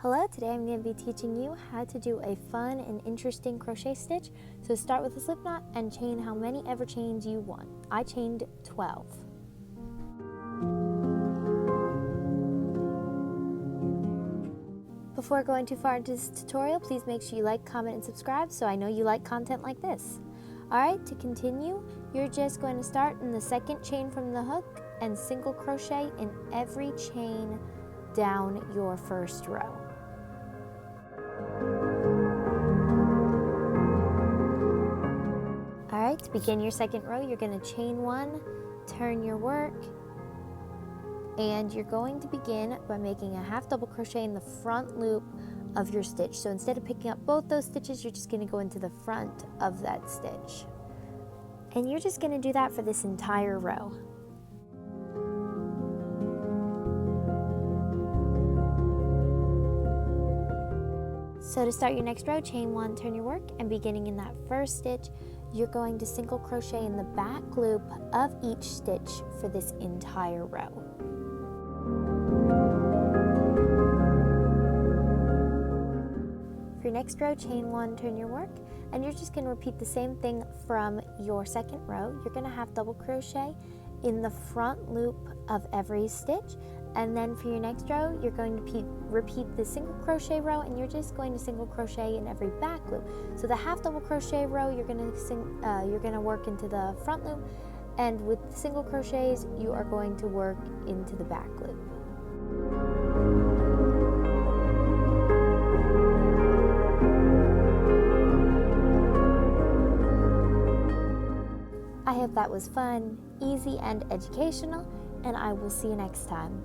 Hello, today I'm going to be teaching you how to do a fun and interesting crochet stitch. So start with a slip knot and chain how many ever chains you want. I chained 12. Before going too far into this tutorial, please make sure you like, comment, and subscribe so I know you like content like this. Alright, to continue, you're just going to start in the second chain from the hook and single crochet in every chain down your first row. Alright, to begin your second row, you're going to chain one, turn your work, and you're going to begin by making a half double crochet in the front loop of your stitch. So instead of picking up both those stitches, you're just going to go into the front of that stitch. And you're just going to do that for this entire row. So to start your next row, chain one, turn your work, and beginning in that first stitch, you're going to single crochet in the back loop of each stitch for this entire row. For your next row, chain one, turn your work, and you're just going to repeat the same thing from your second row. You're going to have double crochet in the front loop of every stitch, and then for your next row, you're going to repeat the single crochet row, and you're just going to single crochet in every back loop. So the half double crochet row, you're going to work into the front loop, and with the single crochets, you are going to work into the back loop. I hope that was fun, easy, and educational, and I will see you next time.